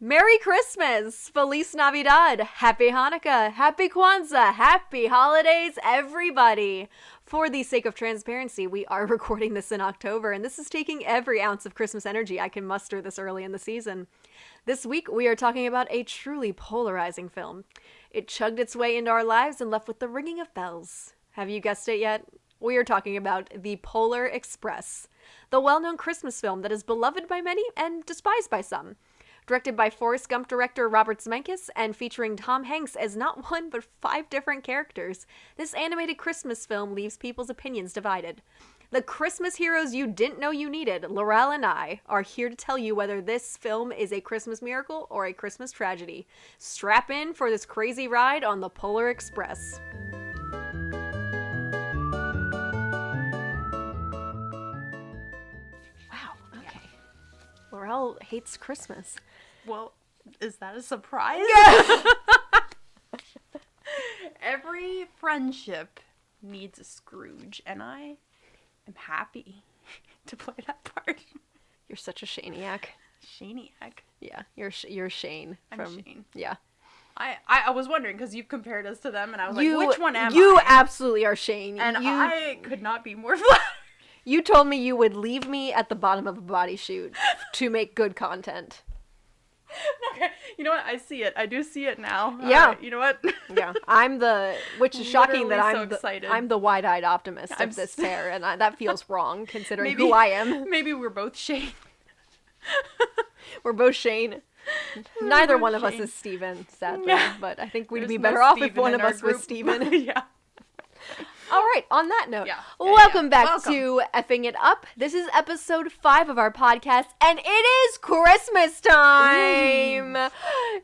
Merry Christmas! Feliz Navidad! Happy Hanukkah! Happy Kwanzaa! Happy holidays, everybody! For the sake of transparency, we are recording this in October, and this is taking every ounce of Christmas energy I can muster this early in the season. This week, we are talking about a truly polarizing film. It chugged its way into our lives and left with the ringing of bells. Have you guessed it yet? We are talking about The Polar Express, the well-known Christmas film that is beloved by many and despised by some. Directed by Forrest Gump director Robert Zemeckis and featuring Tom Hanks as not one but 5 different characters, this animated Christmas film leaves people's opinions divided. The Christmas heroes you didn't know you needed, Lorelle and I, are here to tell you whether this film is a Christmas miracle or a Christmas tragedy. Strap in for this crazy ride on the Polar Express. Wow, okay. Lorelle hates Christmas. Well, is that a surprise? Yeah. Every friendship needs a Scrooge, and I am happy to play that part. You're such a Shaniac. Shaniac. Yeah, you're Shane. I'm Shane. Yeah. I was wondering, because you've compared us to them, and I was like, which one am I? You absolutely are Shane. And I could not be more flattered. You told me you would leave me at the bottom of a bodysuit to make good content. Okay, you know what? I see it. I do see it now. Yeah. You know what? Yeah, which is shocking that I'm the wide-eyed optimist of this pair, and that feels wrong considering who I am. Maybe we're both Shane. We're both Shane. Neither one of us is Steven, sadly, but I think we'd be better off if one of us was Steven. Yeah. All right, on that note, welcome back to Effing It Up. This is episode 5 of our podcast, and it is Christmas time!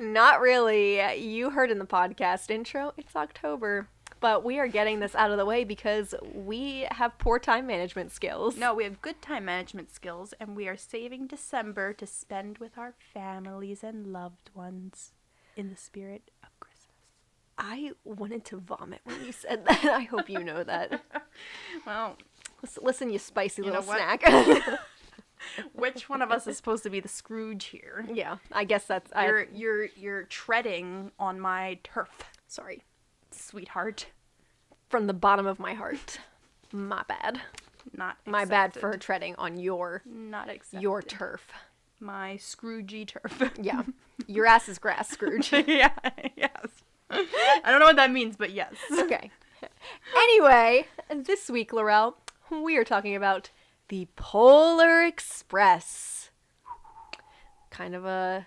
Not really. You heard in the podcast intro, it's October. But we are getting this out of the way because we have poor time management skills. No, we have good time management skills, and we are saving December to spend with our families and loved ones in the spirit of Christmas. I wanted to vomit when you said that. I hope you know that. Well, listen, you spicy little snack. Which one of us is supposed to be the Scrooge here? Yeah, I guess that's... You're treading on my turf. Sorry. Sweetheart. From the bottom of my heart. My bad. Not accepted. My bad for treading on your... Not accepted. Your turf. My Scroogey turf. Yeah. Your ass is grass, Scrooge. Yeah, yes. I don't know what that means, but yes. Okay. Anyway, this week, Lorelle, we are talking about The Polar Express. Kind of an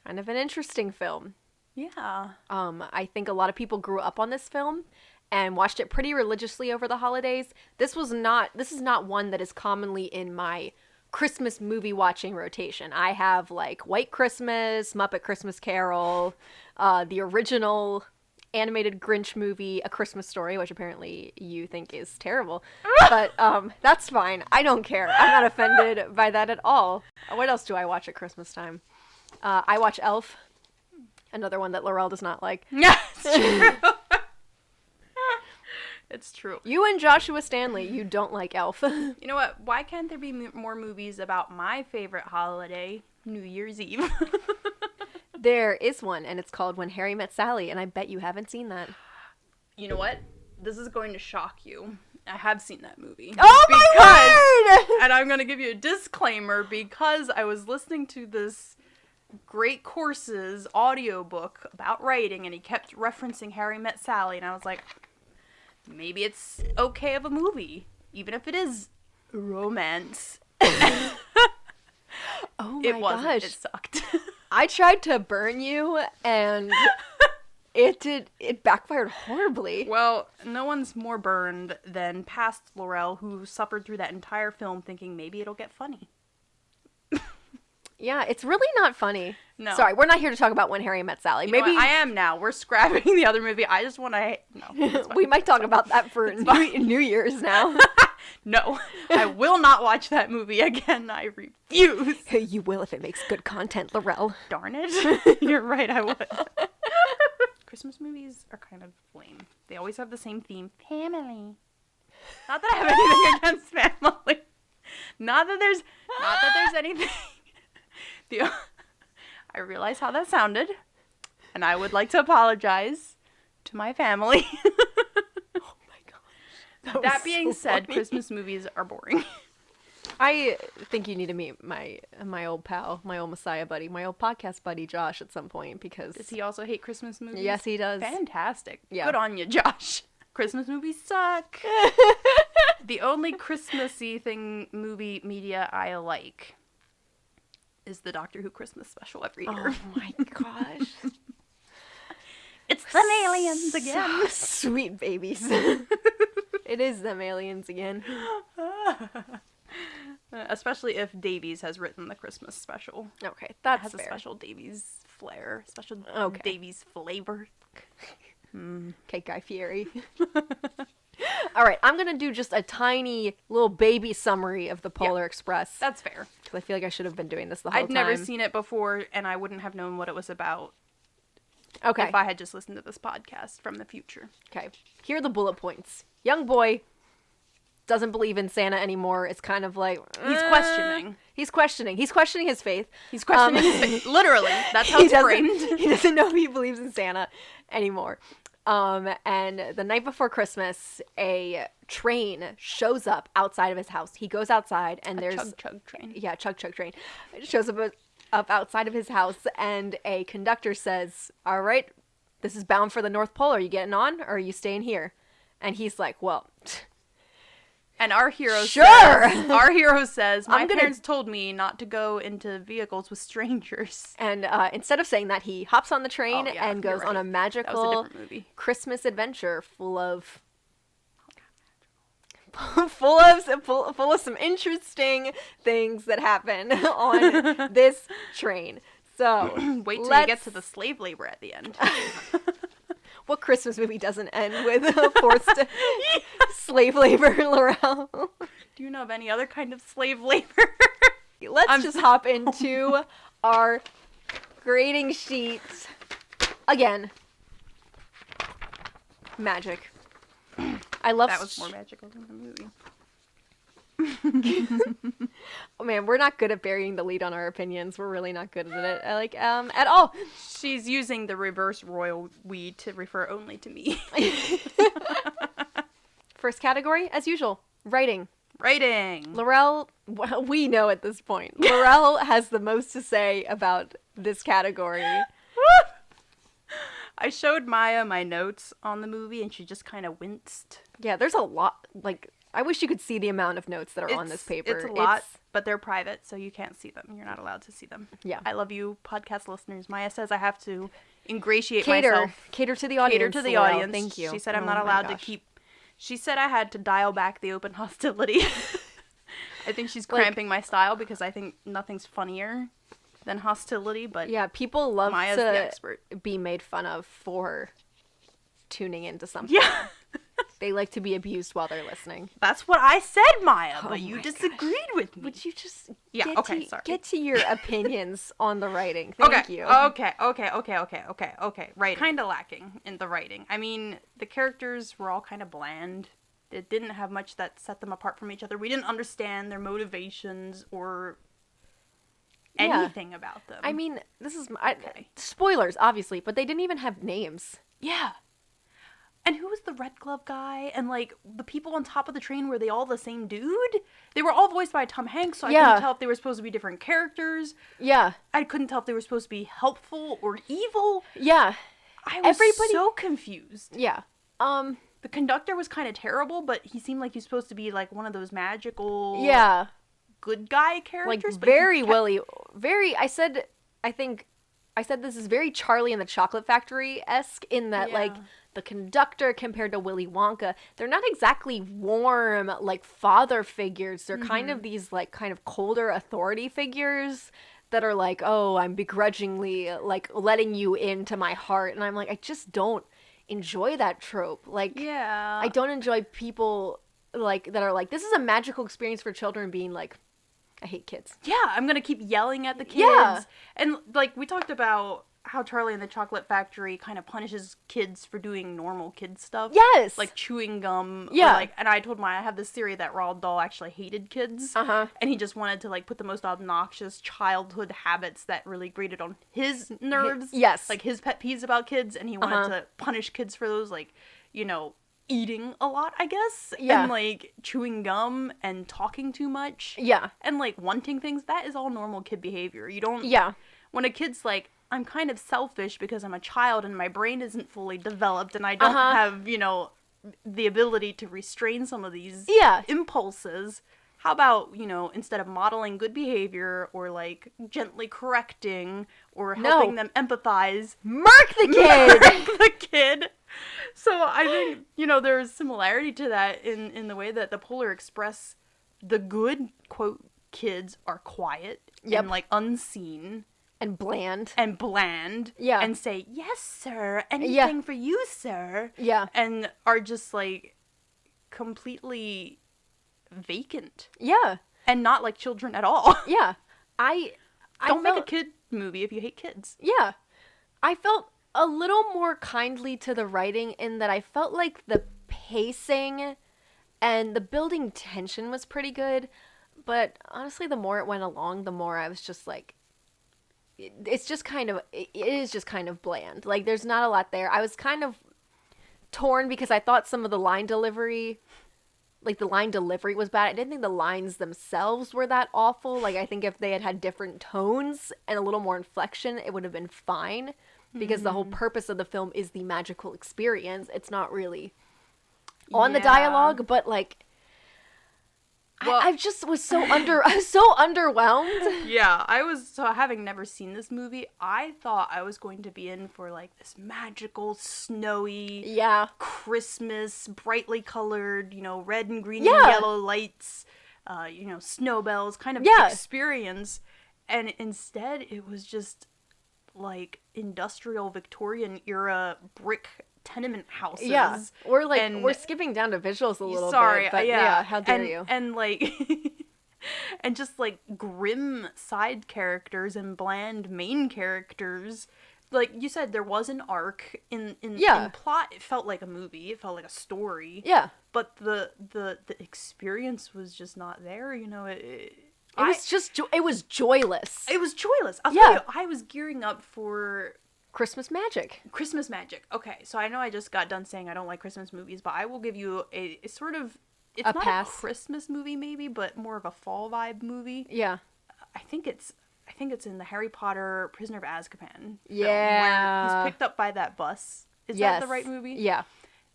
interesting film. Yeah. I think a lot of people grew up on this film and watched it pretty religiously over the holidays. This is not one that is commonly in my Christmas movie watching rotation. I have like White Christmas, Muppet Christmas Carol, the original animated Grinch movie, A Christmas Story, which apparently you think is terrible. But that's fine. I don't care. I'm not offended by that at all. What else do I watch at Christmas time? I watch Elf. Another one that Lorelle does not like. Yeah, it's true. It's true. You and Joshua Stanley, you don't like Elf. You know what? Why can't there be more movies about my favorite holiday, New Year's Eve? There is one, and it's called When Harry Met Sally, and I bet you haven't seen that. You know what? This is going to shock you. I have seen that movie. Oh my word! And I'm going to give you a disclaimer because I was listening to this Great Courses audiobook about writing, and he kept referencing Harry Met Sally, and I was like, maybe it's okay of a movie, even if it is romance. Oh my it wasn't. gosh. It sucked. I tried to burn you, and it backfired horribly. Well, no one's more burned than past Lorelle, who suffered through that entire film thinking maybe it'll get funny. Yeah, it's really not funny. No. Sorry, we're not here to talk about When Harry Met Sally. Maybe I am now. We're scrapping the other movie. I just want to... No. We might talk about that for New Year's now. No, I will not watch that movie again. I refuse. You will if it makes good content, Lorelle. Darn it. You're right, I would. Christmas movies are kind of lame. They always have the same theme. Family. Not that I have anything against family. Not that there's anything... I realize how that sounded, and I would like to apologize to my family. Oh my gosh. That being said, funny. Christmas movies are boring. I think you need to meet my old pal, my old Messiah buddy, my old podcast buddy Josh at some point because Does he also hate Christmas movies? Yes, he does. Fantastic. Yeah. Good on you, Josh. Christmas movies suck. The only Christmassy movie media I like is the Doctor Who Christmas special every year. Oh my gosh. It's them aliens again. Sweet babies. It is them aliens again. Especially if Davies has written the Christmas special. Okay, It that's has fair. a special Davies flair, special Okay. Davies flavor. Okay, Guy Fieri. All right, I'm gonna do just a tiny little baby summary of the Polar Express That's fair. because I feel like I should have been doing this the whole I'd time. never seen it before, and I wouldn't have known what it was about Okay. if I had just listened to this podcast from the future. Okay. Here are the bullet points. Young boy doesn't believe in Santa anymore. It's kind of like He's questioning. He's questioning. He's questioning his faith. He's questioning his faith. Literally. That's how He it's doesn't- framed. He doesn't know if he believes in Santa anymore. And the night before Christmas, a train shows up outside of his house. He goes outside, and there's Chug train. yeah, chug train. It shows up outside of his house, and a conductor says, "All right, this is bound for the North Pole. Are you getting on, or are you staying here?" And he's like, "Well." And our hero Sure. says, my I'm gonna- parents told me not to go into vehicles with strangers. And instead of saying that, he hops on the train Oh, yeah, and you're goes on right. a That was a magical different movie. Christmas adventure full of full of some interesting things that happen on this train. So Wait till you let's- get to the slave labor at the end. what Christmas movie doesn't end with forced slave labor, Lorelle? Do you know of any other kind of slave labor? Let's just hop into our grading sheets again. Magic. I love That was more magical than the movie. Oh man, we're not good at burying the lead on our opinions. We're really not good at it, like at all. She's using the reverse royal we to refer only to me. First category, as usual, writing. Writing. Lorelle, we know at this point, Lorelle has the most to say about this category. I showed Maya my notes on the movie, and she just kind of winced. Yeah, there's a lot. Like, I wish you could see the amount of notes that are on this paper. It's a lot, but they're private, so you can't see them. You're not allowed to see them. Yeah. I love you, podcast listeners. Maya says I have to ingratiate Cater myself. to the audience. Cater to the Lorelle. audience. Thank you. She said I'm Oh not my allowed to gosh. keep. She said I had to dial back the open hostility. I think she's cramping my style because I think nothing's funnier than hostility. But Yeah, people love Maya's the to expert. be made fun of for tuning into something. Yeah. They like to be abused while they're listening. That's what I said, Maya, Oh but you my disagreed with me. Would you just Yeah, get okay, to, sorry. get to your opinions on the writing? Thank you. Okay. Right. Kind of lacking in the writing. I mean, the characters were all kind of bland. It didn't have much that set them apart from each other. We didn't understand their motivations or Yeah. anything about them. I mean, this is Okay. spoilers, obviously, but they didn't even have names. yeah. And who was the red glove guy? And, like, the people on top of the train, were they all the same dude? They were all voiced by Tom Hanks, so I Yeah. couldn't tell if they were supposed to be different characters. Yeah, I couldn't tell if they were supposed to be helpful or evil. yeah, I was Everybody- so confused. yeah. The conductor was kind of terrible, but he seemed like he was supposed to be, like, one of those magical Yeah, good guy like characters. but he very kept- Willy, very. I said this is very Charlie and the Chocolate Factory-esque in that, like, Yeah. the conductor compared to Willy Wonka, they're not exactly warm, like, father figures. They're kind Mm-hmm. of these, like, kind of colder authority figures that are like, oh, I'm begrudgingly, like, letting you into my heart. And I'm like, I just don't enjoy that trope. Like, Yeah. I don't enjoy people, like, that are like, this is a magical experience for children being like, I hate kids. Yeah, I'm gonna keep yelling at the kids. Yeah. And, like, we talked about how Charlie and the Chocolate Factory kind of punishes kids for doing normal kid stuff. Yes. Like chewing gum. Yeah. Or like, and I told him I have this theory that Roald Dahl actually hated kids. Uh-huh. And he just wanted to like put the most obnoxious childhood habits that really grated on his nerves. Yes. Like his pet peeves about kids, and he wanted to punish kids for those, like, you know, eating a lot, I guess. Yeah. And like chewing gum and talking too much. Yeah. And like wanting things. That is all normal kid behavior. You don't. Yeah. When a kid's like, I'm kind of selfish because I'm a child and my brain isn't fully developed and I don't have, you know, the ability to restrain some of these impulses. How about, you know, instead of modeling good behavior or like gently correcting or helping them empathize, murk the kid. Murk the kid. So I think, you know, there's similarity to that in the way that the Polar Express, the good, quote, kids are quiet and like unseen. And bland. Yeah. And say, yes, sir. Anything for you, sir. Yeah. And are just like completely vacant. Yeah. And not like children at all. Yeah. I Don't make a kid movie if you hate kids. Yeah. I felt a little more kindly to the writing in that I felt like the pacing and the building tension was pretty good. But honestly, the more it went along, the more I was just like, it is just kind of bland. Like, there's not a lot there. I was kind of torn because I thought some of the line delivery, like the line delivery was bad. I didn't think the lines themselves were that awful. Like, I think if they had had different tones and a little more inflection, it would have been fine. Because the whole purpose of the film is the magical experience. It's not really on the dialogue, but like, well, I just was so underwhelmed. Yeah, having never seen this movie, I thought I was going to be in for like this magical, snowy, Christmas, brightly colored, you know, red and green and yellow lights, you know, snowbells kind of experience. And instead it was just like industrial Victorian era brick tenement houses. Yeah, we're skipping down to visuals a little bit. But how dare you? And like, and just like grim side characters and bland main characters. Like you said, there was an arc in plot. It felt like a movie. It felt like a story. Yeah. But the experience was just not there. You know, it was joyless. It was joyless. I'll tell you, I was gearing up for Christmas magic. Okay, so I know I just got done saying I don't like Christmas movies, but I will give you a sort of, it's not a Christmas movie maybe, but more of a fall vibe movie. Yeah. I think it's in the Harry Potter Prisoner of Azkaban. Yeah. Where he's picked up by that bus. Is that the right movie? Yeah.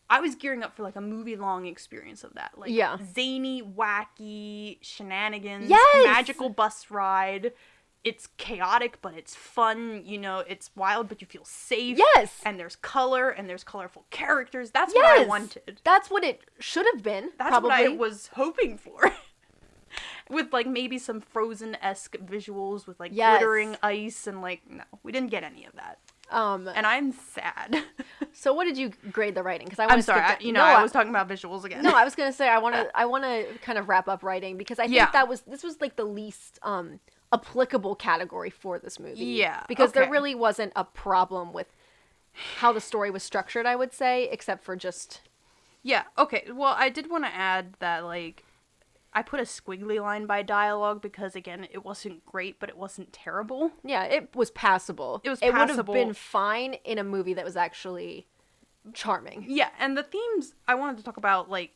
I was gearing up for like a movie-long experience of that. Like zany, wacky shenanigans, magical bus ride. It's chaotic, but it's fun. You know, it's wild, but you feel safe. Yes. And there's color, and there's colorful characters. That's what I wanted. That's what it should have been. That's probably what I was hoping for. With like maybe some Frozen-esque visuals with like glittering ice and like, no, we didn't get any of that. And I'm sad. So what did you grade the writing? Because I'm sorry, I was talking about visuals again. No, I was gonna say I want to kind of wrap up writing because I think this was like the least applicable category for this movie. Yeah. Because there really wasn't a problem with how the story was structured, I would say, except for just... Yeah, okay. Well, I did want to add that, like, I put a squiggly line by dialogue because, again, it wasn't great, but it wasn't terrible. Yeah, it was passable. It would have been fine in a movie that was actually charming. Yeah, and the themes I wanted to talk about, like,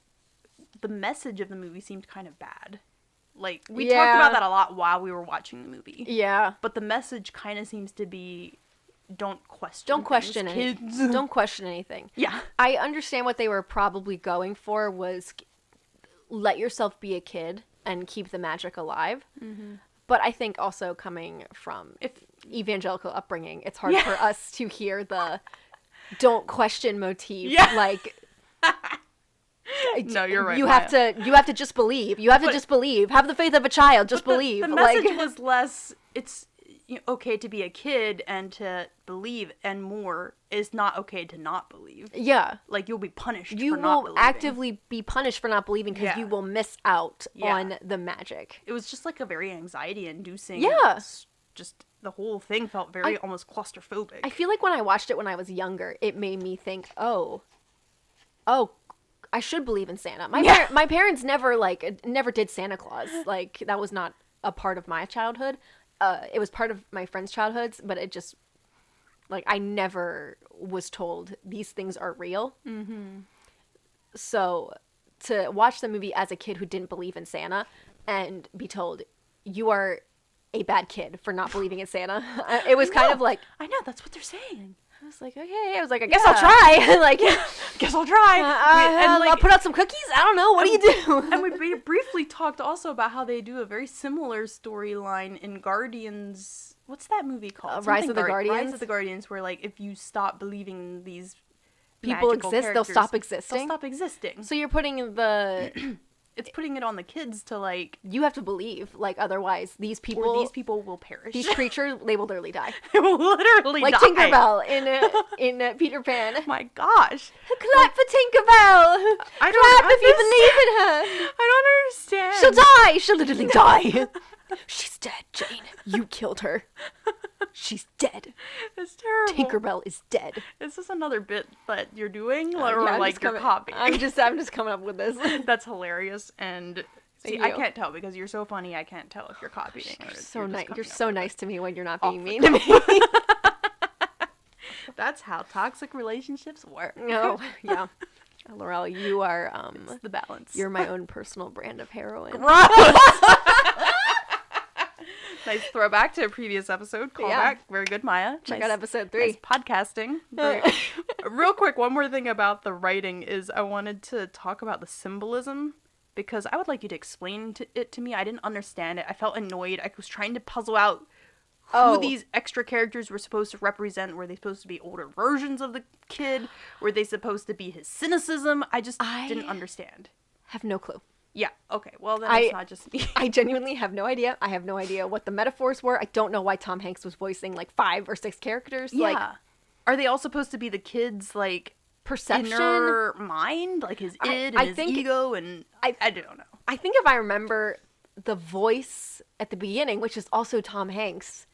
the message of the movie seemed kind of bad. Like, we talked about that a lot while we were watching the movie. Yeah. But the message kind of seems to be, don't question anything. Don't question anything. Yeah. I understand what they were probably going for was let yourself be a kid and keep the magic alive. Mm-hmm. But I think also coming from evangelical upbringing, it's hard for us to hear the don't question motif. Yeah. Like... No, you're right. You have to just believe. You have to just believe. Have the faith of a child. Just believe. The message was less. It's okay to be a kid and to believe, and more is not okay to not believe. Yeah, like you'll be punished. You for not will believing. actively be punished for not believing because you will miss out on the magic. It was just like a very anxiety-inducing. Yeah. Just the whole thing felt very almost claustrophobic. I feel like when I watched it when I was younger, it made me think, oh, I should believe in Santa. My parents never did Santa Claus. Like, that was not a part of my childhood. It was part of my friends' childhoods, but it just, like, I never was told these things are real. Mm-hmm. So to watch the movie as a kid who didn't believe in Santa and be told you are a bad kid for not believing in Santa, it was kind of like, I know, that's what they're saying. I was like, okay. I was like, I guess I'll try. Like, guess I'll try. I'll put out some cookies. I don't know. What do you do? And we briefly talked also about how they do a very similar storyline in Guardians. What's that movie called? Rise of the Guardians. Rise of the Guardians, where like if you stop believing these people exist, they'll stop existing. They'll stop existing. So you're putting the. It's putting it on the kids to like. You have to believe, like, otherwise these people will perish. These creatures, they will literally die. They will literally like die. Like Tinkerbell in Peter Pan. My gosh! Clap for Tinkerbell. Clap if you believe in her. I don't understand. She'll die. She'll literally die. She's dead, Jane. You killed her. She's dead. It's terrible. Tinkerbell is dead. Is this another bit that you're doing, or like you're copying? I'm just coming up with this. That's hilarious, and see, I can't tell because you're so funny. I can't tell if you're copying. Or so nice. You're so nice to me when you're not being mean to me. That's how toxic relationships work. No, yeah. Lorelle, you are it's the balance. You're my own personal brand of heroin. Nice throwback to a previous episode. Callback. Very good, Maya. Check out episode 3. Nice podcasting. Real quick, one more thing about the writing is I wanted to talk about the symbolism because I would like you to explain it to me. I didn't understand it. I felt annoyed. I was trying to puzzle out who these extra characters were supposed to represent. Were they supposed to be older versions of the kid? Were they supposed to be his cynicism? I didn't understand. Have no clue. Yeah, okay. Well, then it's not just me. I genuinely have no idea. I have no idea what the metaphors were. I don't know why Tom Hanks was voicing like 5 or 6 characters. Yeah. Like, are they all supposed to be the kid's like perception? Inner mind? Like his id and his ego? And I don't know. I think if I remember the voice at the beginning, which is also Tom Hanks,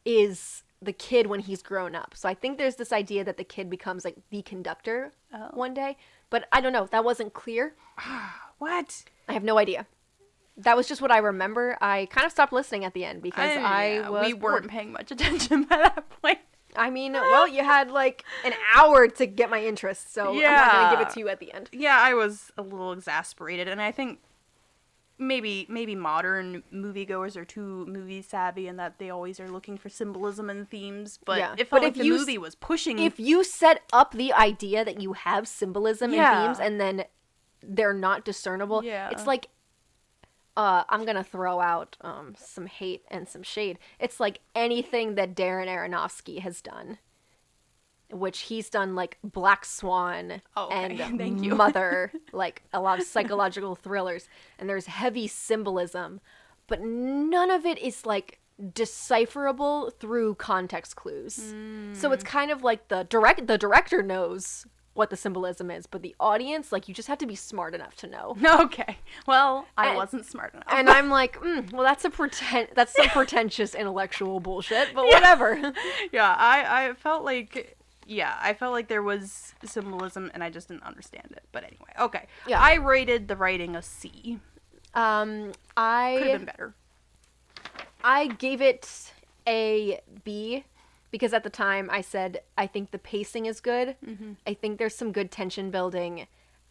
is the kid when he's grown up. So I think there's this idea that the kid becomes like the conductor one day. But I don't know. That wasn't clear. What? I have no idea. That was just what I remember. I kind of stopped listening at the end because we weren't paying much attention by that point. I mean, well, you had like an hour to get my interest, so I'm not going to give it to you at the end. Yeah, I was a little exasperated, and I think maybe modern moviegoers are too movie savvy and that they always are looking for symbolism and themes, but it felt like the movie was pushing... If you set up the idea that you have symbolism and themes and then they're not discernible, it's like... I'm going to throw out some hate and some shade. It's like anything that Darren Aronofsky has done, which he's done like Black Swan and Mother, like a lot of psychological thrillers, and there's heavy symbolism, but none of it is like decipherable through context clues. So it's kind of like the director knows what the symbolism is, but the audience, like, you just have to be smart enough to know. Okay. Well, I wasn't smart enough. And I'm like, well, that's some pretentious intellectual bullshit, but whatever. Yeah, I felt like, there was symbolism, and I just didn't understand it. But anyway, okay. Yeah. I rated the writing a C. Could have been better. I gave it a B. Because at the time I said, I think the pacing is good. Mm-hmm. I think there's some good tension building.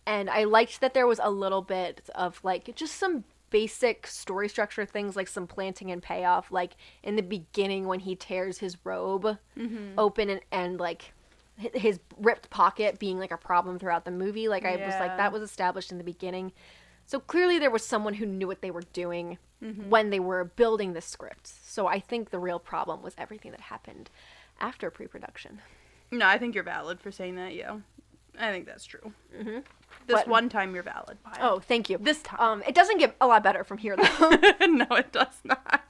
And I liked that there was a little bit of, like, just some basic story structure things, like some planting and payoff. Like, in the beginning when he tears his robe open and, like, his ripped pocket being, like, a problem throughout the movie. Like, I was like, that was established in the beginning. So clearly there was someone who knew what they were doing when they were building the script. So I think the real problem was everything that happened after pre-production. No, I think you're valid for saying that, yeah. I think that's true. Mm-hmm. One time you're valid. Maya. Oh, thank you. This time. It doesn't get a lot better from here, though. No, it does not.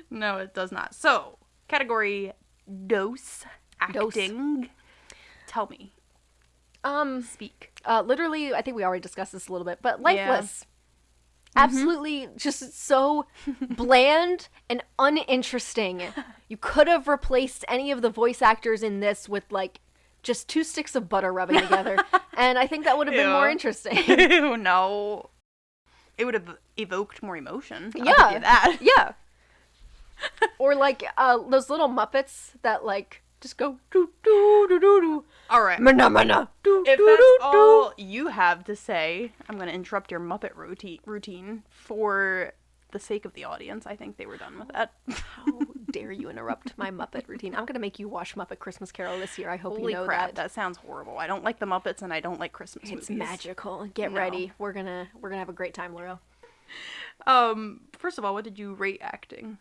No, it does not. So, category dose, acting. Tell me. Speak. Literally, I think we already discussed this a little bit, but lifeless. Absolutely just so bland and uninteresting. You could have replaced any of the voice actors in this with, like, just 2 sticks of butter rubbing together, and I think that would have been more interesting. Ew, no. It would have evoked more emotion. Yeah. I'll give you that. Yeah. Or, like, those little Muppets that, like, just go do-do-do-do-do. All right. Mana mana. If that's all you have to say, I'm going to interrupt your Muppet routine for the sake of the audience. I think they were done with that. How dare you interrupt my Muppet routine? I'm going to make you watch Muppet Christmas Carol this year. I hope Holy you know crap, that. that sounds horrible. I don't like the Muppets and I don't like Christmas movies. It's magical. Get ready. We're gonna have a great time, Lorelle. First of all, what did you rate acting?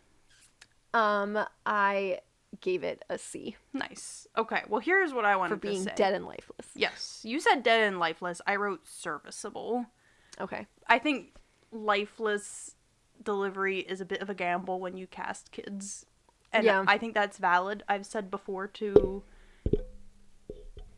I gave it a C. Nice. Okay, well, here's what I wanted for being to say. Dead and lifeless. Yes, you said dead and lifeless. I wrote serviceable. Okay. I think lifeless delivery is a bit of a gamble when you cast kids. And Yeah. I think that's valid. I've said before to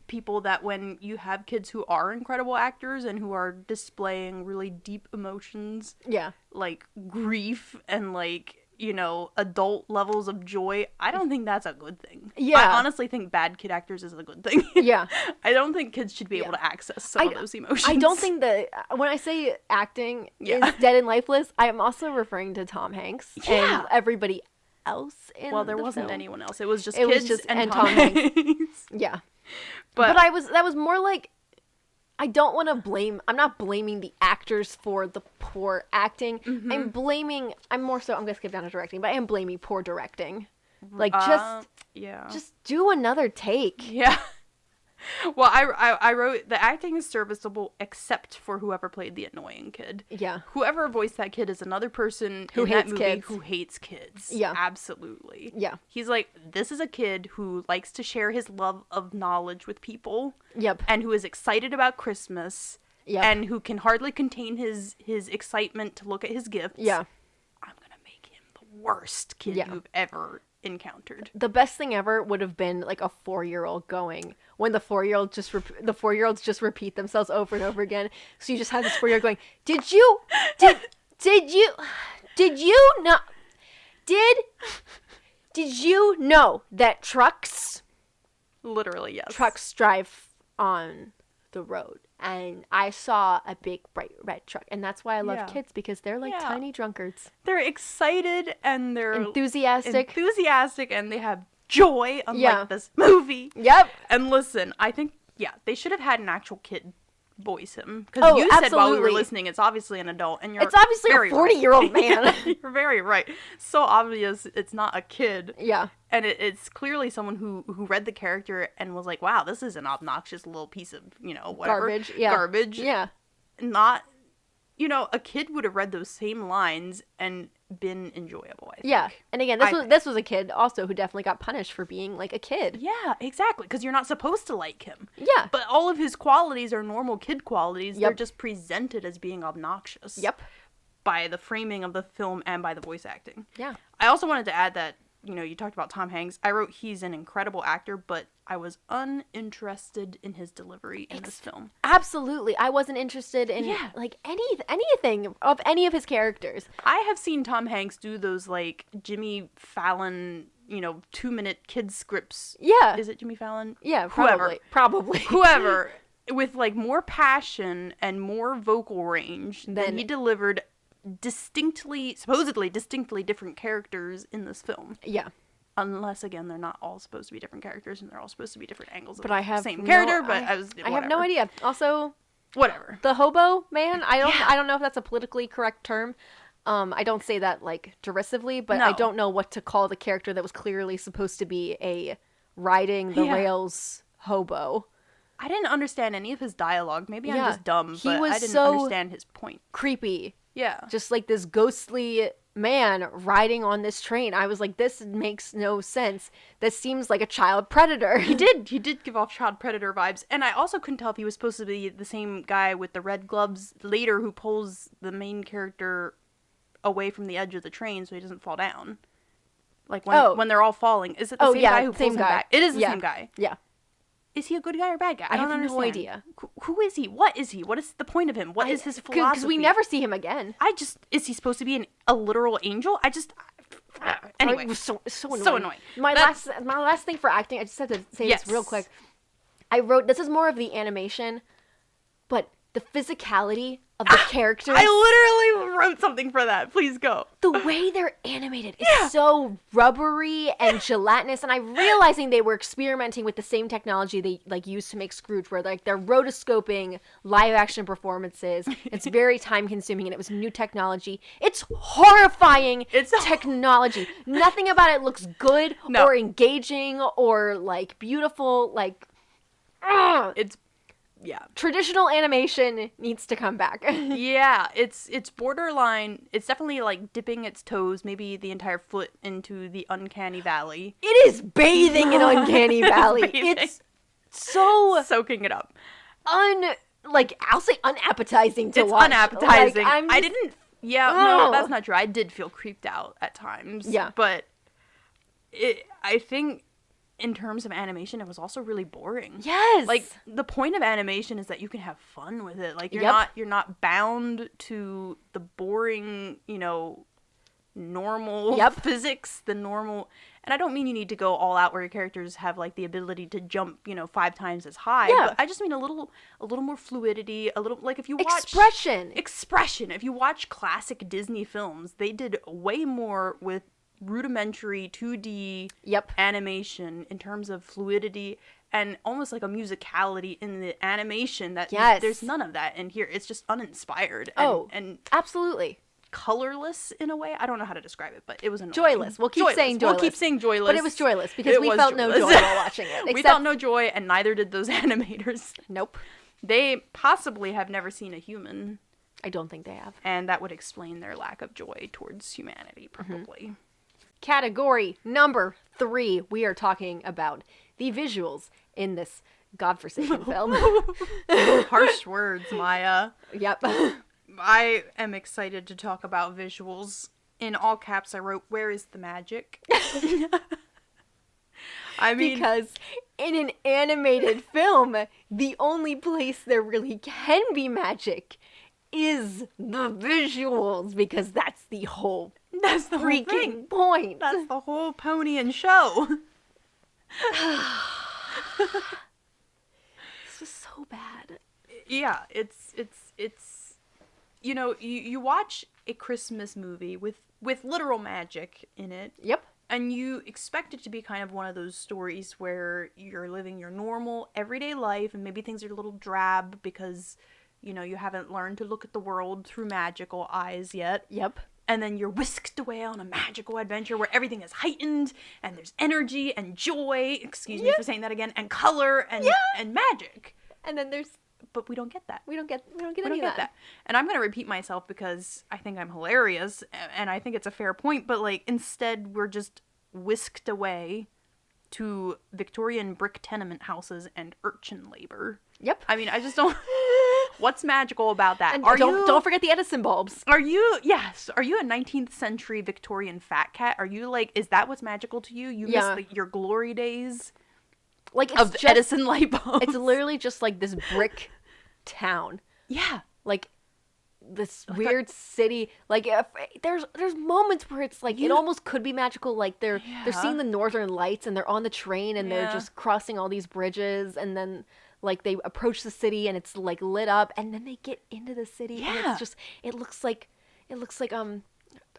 people that when you have kids who are incredible actors and who are displaying really deep emotions, Yeah. like grief and, like, you know, adult levels of joy, I don't think that's a good thing. Yeah. I honestly think bad kid actors is a good thing. Yeah. I don't think kids should be able to access some of those emotions. I don't think that when I say acting Yeah. is dead and lifeless, I am also referring to Tom Hanks and everybody else in Well, there the wasn't film. anyone else. It was just It was kids just- and and Tom Tom Hanks. Hanks. Yeah. But that was more like, I don't want to blame, I'm not blaming the actors for the poor acting. Mm-hmm. I'm going to skip down to directing, but I am blaming poor directing. Like, yeah. just do another take. Yeah. Well, I wrote the acting is serviceable except for whoever played the annoying kid. Yeah. Whoever voiced that kid is another person Who in hates that movie kids. who hates kids. Yeah. Absolutely. Yeah. He's like, this is a kid who likes to share his love of knowledge with people. Yep. And who is excited about Christmas. Yep. And who can hardly contain his excitement to look at his gifts. Yeah. I'm gonna make him the worst kid Yeah. you've ever encountered. The best thing ever would have been like a 4-year-old going when the 4-year-olds just repeat themselves over and over again. So you just have this 4-year-old going, did you know that trucks Literally, yes. drive on the road? And I saw a big bright red truck, and that's why I love Yeah. kids, because they're like Yeah. tiny drunkards, They're excited and they're enthusiastic. and they have joy, unlike Yeah. this movie. Yep. And listen, I think, they should have had an actual kid voice him. Because Oh, you said while we were absolutely. listening, it's obviously an adult, and you're It's obviously a very 40-year-old right. man. You're very right. So obvious it's not a kid. Yeah. And it's clearly someone who read the character and was like, wow, this is an obnoxious little piece of, whatever. Garbage. Yeah. Garbage. Yeah. Not, a kid would have read those same lines and been enjoyable, I think. Yeah. And again, this was a kid also who definitely got punished for being like a kid. Yeah, exactly, because you're not supposed to like him. Yeah. But all of his qualities are normal kid qualities. Yep. They're just presented as being obnoxious. Yep. By the framing of the film and by the voice acting. Yeah. I also wanted to add that, you talked about Tom Hanks. I wrote he's an incredible actor, but I was uninterested in his delivery in this film. Absolutely. I wasn't interested in like anything of any of his characters. I have seen Tom Hanks do those, like, Jimmy Fallon, 2-minute kid scripts. Yeah. Is it Jimmy Fallon? Yeah, Whoever. Probably. Whoever. With, like, more passion and more vocal range than he delivered supposedly distinctly different characters in this film. Yeah. Unless, again, they're not all supposed to be different characters and they're all supposed to be different angles But of I have the same no- character, but I have no idea. Also, Whatever. the hobo man, I don't know if that's a politically correct term. I don't say that like derisively, but I No. don't know what to call the character that was clearly supposed to be a riding the rails hobo. I didn't understand any of his dialogue. Maybe I'm Yeah. just dumb, He but was I didn't so understand his point. Creepy. Yeah. Just like this ghostly man riding on this train. I was like, this makes no sense. This seems like a child predator. He did give off child predator vibes. And I also couldn't tell if he was supposed to be the same guy with the red gloves later who pulls the main character away from the edge of the train so he doesn't fall down. Like when they're all falling. Is it the same guy who pulls him back? It is the same guy. Yeah. Is he a good guy or bad guy? I don't have no understand. idea. Who is he? What is he? What is the point of him? What is his philosophy? Because we never see him again. Is he supposed to be a literal angel? Anyway. It was so annoying. So annoying. My last thing for acting, I just have to say this real quick. I wrote, this is more of the animation, but the physicality of the characters. I literally wrote something for that. Please go. The way they're animated is so rubbery and gelatinous, and I'm realizing they were experimenting with the same technology they like used to make Scrooge, where like they're rotoscoping live action performances. It's very time consuming, and it was new technology. It's horrifying. Technology. Nothing about it looks good or engaging or like beautiful. Like, traditional animation needs to come back. Yeah, it's borderline. It's definitely like dipping its toes, maybe the entire foot into the uncanny valley. It is bathing in uncanny valley. It's so soaking it up. I'll say unappetizing to watch. It's unappetizing. Like, I didn't. Yeah, no, that's not true. I did feel creeped out at times. Yeah, but I think, in terms of animation, it was also really boring. Yes. Like, the point of animation is that you can have fun with it. Like, you're not bound to the boring, normal physics, the normal. And I don't mean you need to go all out where your characters have like the ability to jump, 5 times as high. Yeah. But I just mean a little more fluidity, a little, like, if you watch expression. If you watch classic Disney films, they did way more with rudimentary 2D animation in terms of fluidity and almost like a musicality in the animation that there's none of that in here. It's just uninspired and absolutely colorless in a way. I don't know how to describe it, but it was annoying. Joyless. We'll keep saying joyless. But it was joyless because we felt no joy while watching it. We felt no joy, and neither did those animators. Nope. They possibly have never seen a human. I don't think they have. And that would explain their lack of joy towards humanity, probably. Category number 3, we are talking about the visuals in this godforsaken film. Harsh words, Maya. Yep. I am excited to talk about visuals. In all caps, I wrote, "Where is the magic?" I mean, because in an animated film, the only place there really can be magic is the visuals, because that's the whole freaking point. That's the whole pony and show. This is so bad. Yeah, it's you watch a Christmas movie with literal magic in it. Yep. And you expect it to be kind of one of those stories where you're living your normal everyday life and maybe things are a little drab because you haven't learned to look at the world through magical eyes yet. Yep. And then you're whisked away on a magical adventure where everything is heightened and there's energy and joy, excuse me for saying that again, and color and magic. And then but we don't get that. We don't get any of that. And I'm going to repeat myself because I think I'm hilarious and I think it's a fair point, but like instead we're just whisked away to Victorian brick tenement houses and urchin labor. Yep. I mean, I just don't. What's magical about that? And don't forget the Edison bulbs. Are you a 19th century Victorian fat cat? Are you like, is that what's magical to you? You miss your glory days? Like, it's of just, Edison light bulbs. It's literally just like this brick town. Yeah. Like this weird city. Like there's moments where it's like it almost could be magical. Like they're seeing the northern lights and they're on the train and they're just crossing all these bridges, and then like they approach the city and it's like lit up, and then they get into the city and it's just it looks like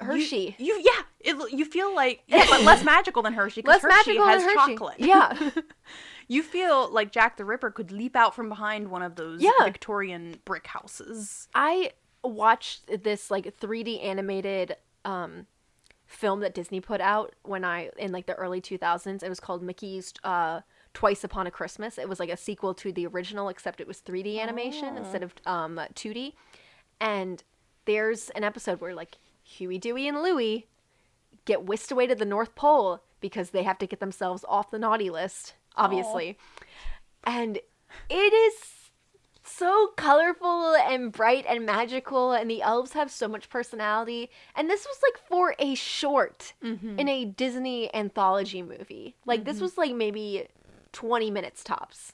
Hershey. You feel like but less magical than Hershey, because Hershey has chocolate. Yeah. You feel like Jack the Ripper could leap out from behind one of those Victorian brick houses. I watched this like 3D animated film that Disney put out in like the early 2000s. It was called Mickey's Twice Upon a Christmas. It was like a sequel to the original, except it was 3D animation instead of 2D. And there's an episode where like Huey, Dewey, and Louie get whisked away to the North Pole because they have to get themselves off the naughty list, obviously. And it is so colorful and bright and magical, and the elves have so much personality. And this was like for a short in a Disney anthology movie. Like this was like maybe 20 minutes tops.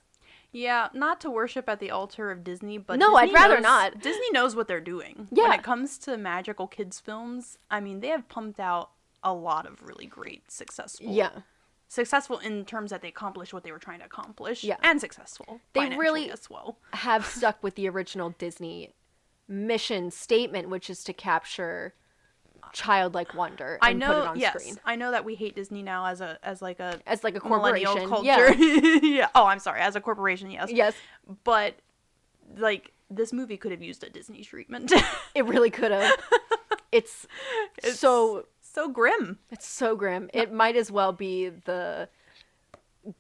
Yeah, not to worship at the altar of Disney, but No, Disney I'd rather knows- not. Disney knows what they're doing. Yeah. When it comes to magical kids films, I mean, they have pumped out a lot of really great, successful in terms that they accomplished what they were trying to accomplish, Yeah. and successful They financially really as well. have stuck with the original Disney mission statement, which is to capture childlike wonder and put it on screen. I know that we hate Disney now as like a corporation. millennial culture. Yeah. Oh, I'm sorry, as a corporation, yes. Yes. But like this movie could have used a Disney treatment. It really could have. It's so grim. It's so grim. It might as well be the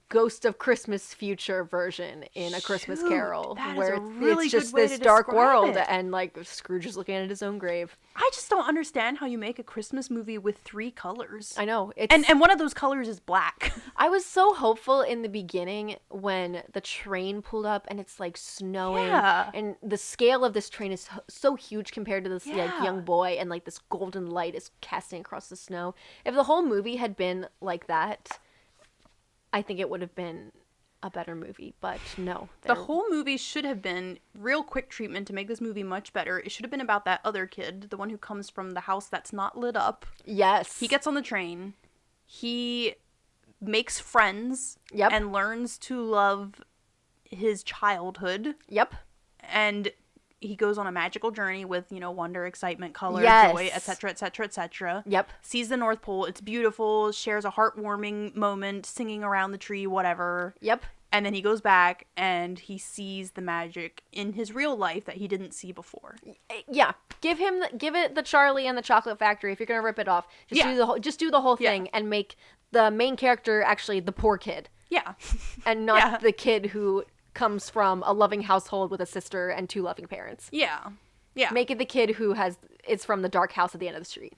Ghost of Christmas Future version in A Christmas Carol, that is where a really it's good just way this to dark describe world, it. and like Scrooge is looking at his own grave. I just don't understand how you make a Christmas movie with 3 colors. I know. It's, And one of those colors is black. I was so hopeful in the beginning when the train pulled up and it's like snowing, Yeah. and the scale of this train is so huge compared to this like Yeah. young boy, and like this golden light is casting across the snow. If the whole movie had been like that, I think it would have been a better movie, but no. The whole movie should have been real quick treatment to make this movie much better. It should have been about that other kid, the one who comes from the house that's not lit up. Yes. He gets on the train. He makes friends. Yep. And learns to love his childhood. Yep. And he goes on a magical journey with, wonder, excitement, color, Yes. joy, etc., etc., etc. Yep. Sees the North Pole. It's beautiful. Shares a heartwarming moment, singing around the tree, whatever. Yep. And then he goes back and he sees the magic in his real life that he didn't see before. Yeah. Give it the Charlie and the Chocolate Factory if you're gonna rip it off. Just do the whole thing and make the main character actually the poor kid. Yeah. And not Yeah. the kid who comes from a loving household with a sister and 2 loving parents. Yeah. Yeah. Make it the kid who is from the dark house at the end of the street.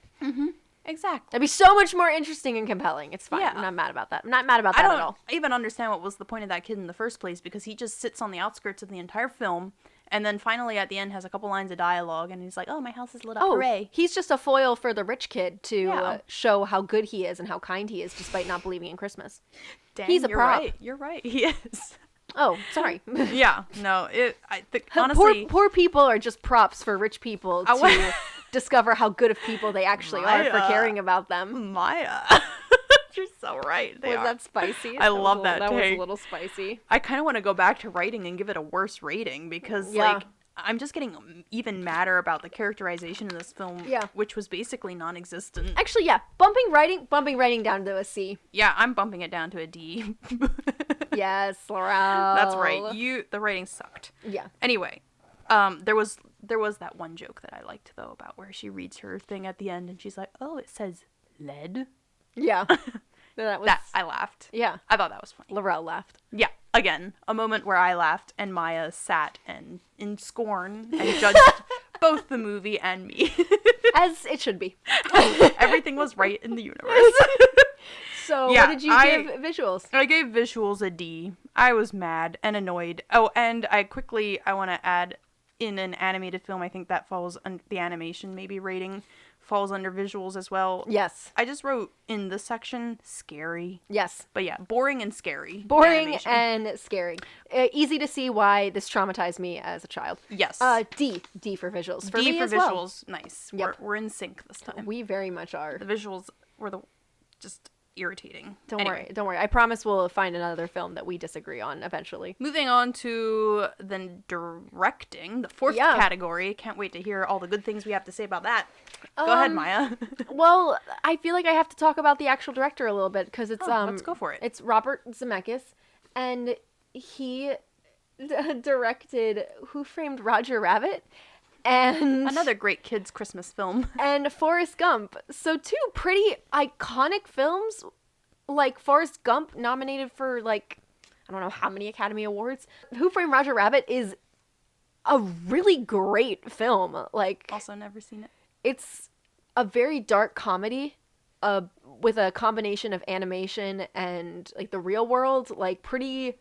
Exactly. That'd be so much more interesting and compelling. It's fine. Yeah. I'm not mad about that. I'm not mad about I that don't at all. even understand what was the point of that kid in the first place, because he just sits on the outskirts of the entire film and then finally at the end has a couple lines of dialogue and he's like, oh, my house is lit up, hooray. He's just a foil for the rich kid to Yeah. show how good he is and how kind he is despite not believing in Christmas. Dang, He's a you're prop. right. You're right. He is. Oh, sorry. Yeah. No, I think, honestly, poor people are just props for rich people I wa- to discover how good of people they actually are for Maya. caring about them. Maya. You're so right. They Was are. that spicy? I was love a that That was take. a little spicy. I kind of want to go back to writing and give it a worse rating because, Yeah. like, I'm just getting even madder about the characterization in this film, Yeah. which was basically non-existent. Actually, yeah. Bumping writing down to a C. Yeah, I'm bumping it down to a D. Yes, Lorelle. That's right. The writing sucked. Yeah. Anyway, there was that one joke that I liked though about where she reads her thing at the end and she's like, "Oh, it says lead." Yeah. That was. I laughed. Yeah. I thought that was funny. Lorelle laughed. Yeah, again, a moment where I laughed and Maya sat and in scorn and judged both the movie and me. As it should be. Everything was right in the universe. So, Yeah, what did you give visuals? I gave visuals a D. I was mad and annoyed. Oh, and I want to add, in an animated film, I think that falls the animation maybe rating falls under visuals as well. Yes. I just wrote in this section, scary. Yes. But yeah, boring and scary. Boring animation. and scary. Easy to see why this traumatized me as a child. Yes. D for visuals. For D me for as well. visuals. Nice. Yep. We're in sync this time. We very much are. The visuals were just irritating. Don't Anyway. worry. I promise we'll find another film that we disagree on eventually. Moving on to the directing, the fourth Yeah. category. Can't wait to hear all the good things we have to say about that. Go ahead, Maya. Well, I feel like I have to talk about the actual director a little bit because it's let's go for it. It's Robert Zemeckis, and he directed Who Framed Roger Rabbit and Another great kids' Christmas film. and Forrest Gump. So 2 pretty iconic films, like Forrest Gump nominated for like I don't know how many Academy Awards. Who Framed Roger Rabbit is a really great film. Like Also never seen it. it's a very dark comedy with a combination of animation and like the real world, like pretty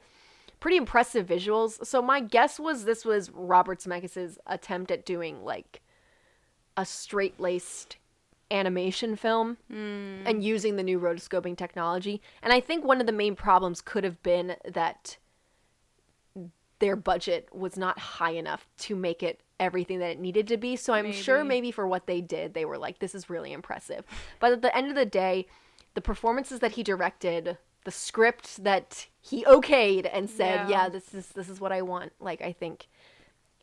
impressive visuals. So my guess was this was Robert Zemeckis' attempt at doing like a straight-laced animation film and using the new rotoscoping technology. And I think one of the main problems could have been that their budget was not high enough to make it everything that it needed to be. So I'm sure maybe for what they did, they were like, this is really impressive. But at the end of the day, the performances that he directed, the script that he okayed and said, yeah, this is what I want. Like, I think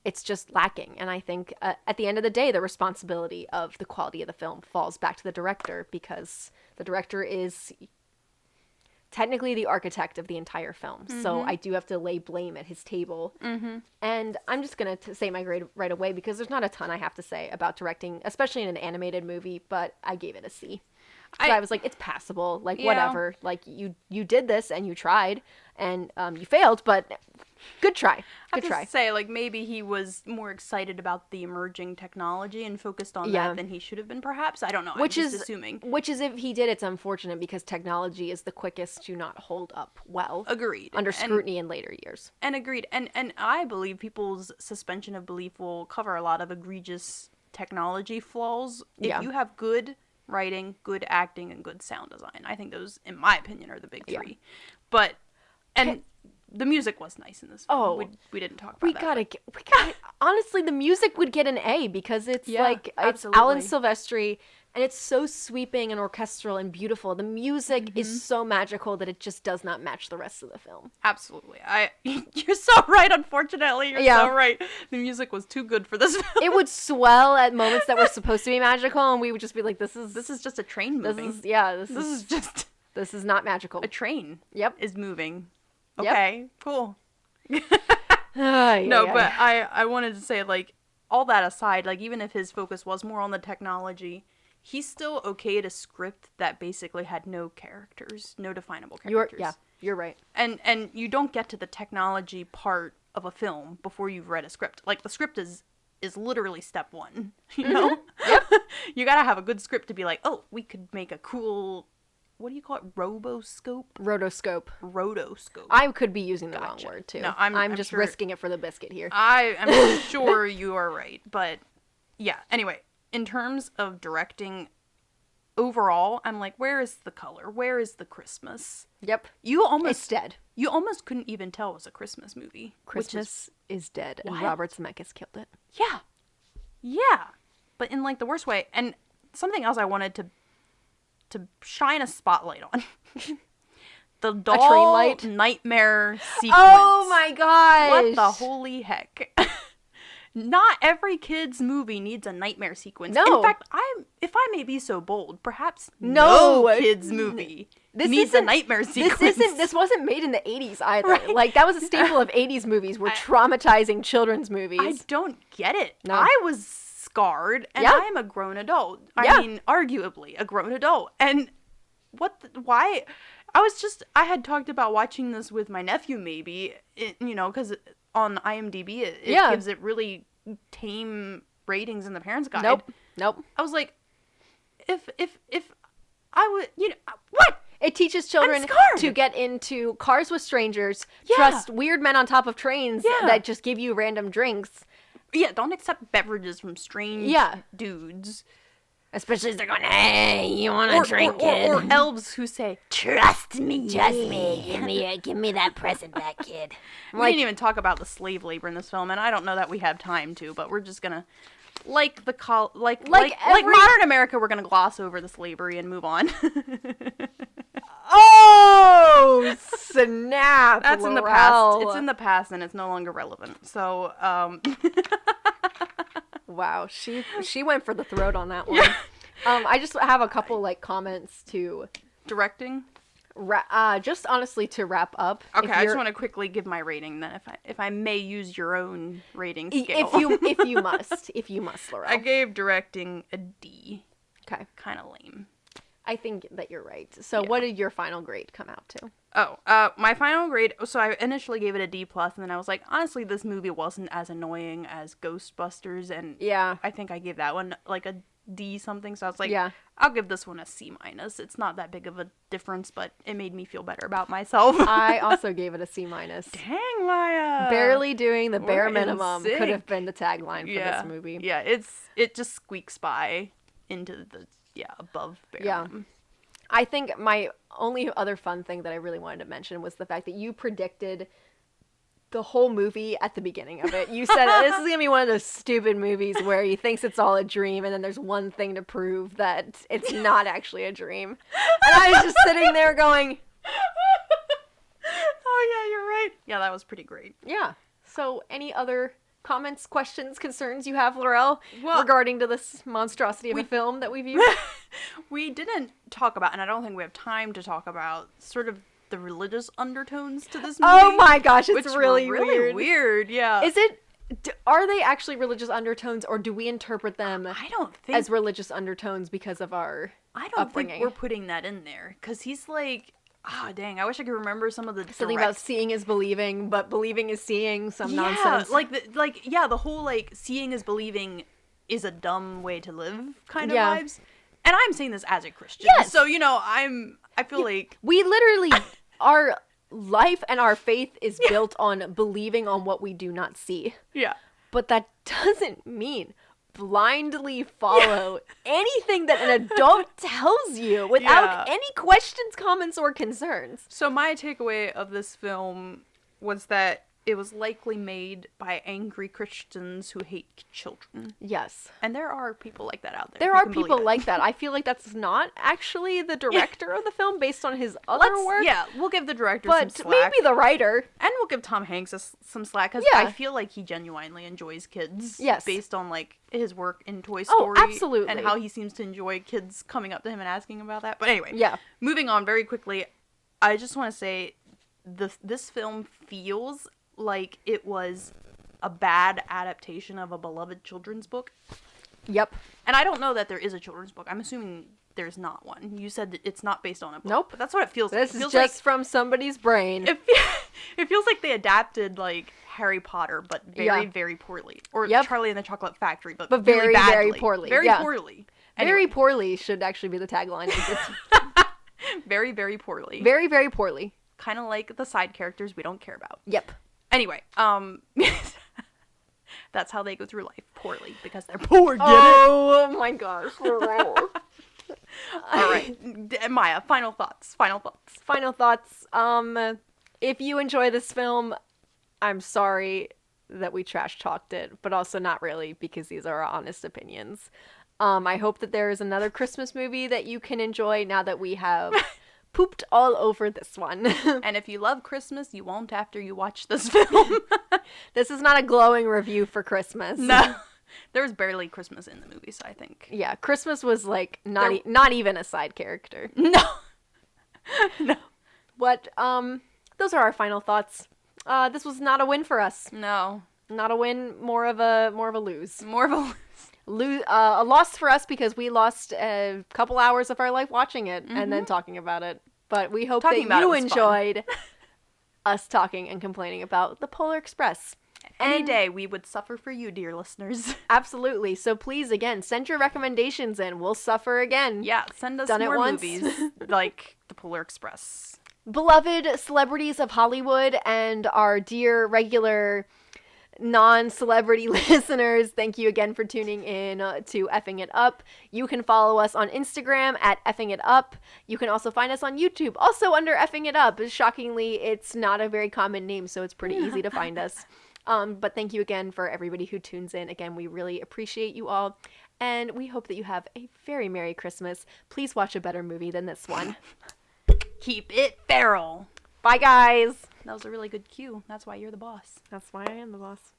it's just lacking. And I think at the end of the day, the responsibility of the quality of the film falls back to the director, because the director is technically the architect of the entire film. So I do have to lay blame at his table. And I'm just going to say my grade right away, because there's not a ton I have to say about directing, especially in an animated movie, but I gave it a C. So I was like, it's passable, like, whatever. Like, you did this and you tried, and you failed, but good try. Good try. I have to say, like, maybe he was more excited about the emerging technology and focused on that than he should have been, perhaps. I don't know. I'm just assuming. Which is, if he did, it's unfortunate, because technology is the quickest to not hold up well. Agreed. Under scrutiny in later years. And agreed. And I believe people's suspension of belief will cover a lot of egregious technology flaws. If you have good writing, good acting, and good sound design. I think those, in my opinion, are the big three. But, and the music was nice in this film. Oh, we didn't talk about that. We gotta, honestly, the music would get an A, because it's like, it's Alan Silvestri, and it's so sweeping and orchestral and beautiful. The music is so magical that it just does not match the rest of the film. Absolutely. You're so right, unfortunately. You're so right. The music was too good for this film. It would swell at moments that were supposed to be magical, and we would just be like, this is just a train moving. This is not magical. A train is moving. Yep. Okay, cool. But I wanted to say, like, all that aside, like, even if his focus was more on the technology, he's still okayed a script that basically had no characters, no definable characters. You're right. And you don't get to the technology part of a film before you've read a script. Like, the script is literally step one, you know? You gotta have a good script to be like, oh, we could make a cool, what do you call it? Rotoscope. I could be using the wrong word, too. No, I'm just risking it for the biscuit here. I am sure you are right. But, yeah. Anyway, in terms of directing overall, I'm like, where is the color? Where is the Christmas? Yep. It's dead. You almost couldn't even tell it was a Christmas movie. Christmas is dead, and Robert Zemeckis killed it. Yeah. Yeah. But in, like, the worst way. And something else I wanted to shine a spotlight on. The doll nightmare sequence. Oh my gosh. What the holy heck? Not every kid's movie needs a nightmare sequence. No. In fact, if I may be so bold, perhaps no kid's movie needs a nightmare sequence. This wasn't made in the 80s either. Right. Like, that was a staple of 80s movies, were traumatizing children's movies. I don't get it. No. I was scarred, and I am a grown adult. I mean, arguably a grown adult. And why? I had talked about watching this with my nephew, maybe, because on IMDb, it gives it really tame ratings in the Parents Guide. Nope. I was like, if I would, what? It teaches children to get into cars with strangers, trust weird men on top of trains that just give you random drinks. Yeah, don't accept beverages from strange dudes. Especially if they're going, hey, you want to drink it? Or elves who say, trust me. Give me that present back, kid. We didn't even talk about the slave labor in this film, and I don't know that we have time to, but we're just gonna, like modern America, we're gonna gloss over the slavery and move on. Oh, snap! That's in the past. It's in the past, and it's no longer relevant. So, wow, she went for the throat on that one. Yeah. I just have a couple comments to directing. Just honestly to wrap up. Okay, I just want to quickly give my rating then, if I may use your own rating scale. If you must, Lorelle. I gave directing a D. Okay, kind of lame. I think that you're right. So what did your final grade come out to? Oh, my final grade, so I initially gave it a D+, and then I was like, honestly, this movie wasn't as annoying as Ghostbusters, and I think I gave that one, like, a D something, so I was like, I'll give this one a C-. It's not that big of a difference, but it made me feel better about myself. I also gave it a C-. Dang, Maya! Barely doing the bare minimum could have been the tagline for this movie. Yeah, it just squeaks by into the... above bare minimum. I think my only other fun thing that I really wanted to mention was the fact that you predicted the whole movie at the beginning of it. You said this is gonna be one of those stupid movies where he thinks it's all a dream, and then there's one thing to prove that it's not actually a dream. And I was just sitting there going, Oh yeah, you're right. Yeah, that was pretty great. yeah. So, any other comments, questions, concerns you have, Lorelle, Well, regarding to this monstrosity of a film that we viewed? We didn't talk about, and I don't think we have time to talk about, sort of the religious undertones to this movie. Oh my gosh, it's which really, were really weird. weird. Yeah. Is it? Are they actually religious undertones, or do we interpret them I don't think as religious undertones because of our I don't upbringing? think we're putting that in there, because he's like, oh dang, I wish I could remember some of the Something about seeing is believing, but believing is seeing, some yeah, nonsense. the whole like seeing is believing is a dumb way to live kind of Yeah. vibes. And I'm saying this as a Christian. Yes. So, I feel like We literally, our life and our faith is built on believing on what we do not see. yeah. But that doesn't mean blindly follow anything that an adult tells you without Yeah. any questions, comments, or concerns. So my takeaway of this film was that it was likely made by angry Christians who hate children. Yes. And there are people like that out there. There You are can believe people it. like that. I feel like that's not actually the director of the film based on his other work. Yeah, we'll give the director But some slack. maybe the writer. And we'll give Tom Hanks some slack, because Yeah. I feel like he genuinely enjoys kids. Yes. Based on, like, his work in Toy Oh, Story. absolutely. And how he seems to enjoy kids coming up to him and asking about that. But anyway. Yeah. Moving on very quickly, I just want to say this film feels like it was a bad adaptation of a beloved children's book. Yep. And I don't know that there is a children's book. I'm assuming there's not one. You said that it's not based on a book. Nope. But that's what it feels like. This It is feels just from somebody's brain. it feels like they adapted like Harry Potter, but very, Yeah. very poorly. Or Yep. Charlie and the Chocolate Factory, but But really very, badly. very poorly. Very Yeah. poorly. Very Anyway, poorly should actually be the tagline. very, very poorly. Very, very poorly. Kind of like the side characters we don't care about. Yep. Anyway, that's how they go through life, poorly, because they're poor. Get it? Oh my gosh. All right, Maya. Final thoughts. Final thoughts. If you enjoy this film, I'm sorry that we trash talked it, but also not really, because these are our honest opinions. I hope that there is another Christmas movie that you can enjoy now that we have pooped all over this one. And if you love Christmas, you won't after you watch this film. This is not a glowing review for Christmas. No. There's barely Christmas in the movie, so I think. Yeah, Christmas was like not even a side character. No. No. But those are our final thoughts. This was not a win for us. No. Not a win, more of a lose. More of a A loss for us because we lost a couple hours of our life watching it and then talking about it. But we hope Talking about that it you was enjoyed us talking and complaining about the Polar Express. Any And- day we would suffer for you, dear listeners. Absolutely. So please, again, send your recommendations in. We'll suffer again. Yeah, send us Done it more once. movies like The Polar Express. Beloved celebrities of Hollywood and our dear regular non-celebrity listeners, thank you again for tuning in to Effing It Up. You can follow us on Instagram at Effing It Up. You can also find us on YouTube, also under Effing It Up. Shockingly, it's not a very common name, so it's pretty easy to find us. But thank you again for everybody who tunes in. Again, we really appreciate you all, and we hope that you have a very Merry Christmas. Please watch a better movie than this one. Keep it feral. Bye, guys! That was a really good cue. That's why you're the boss. That's why I am the boss.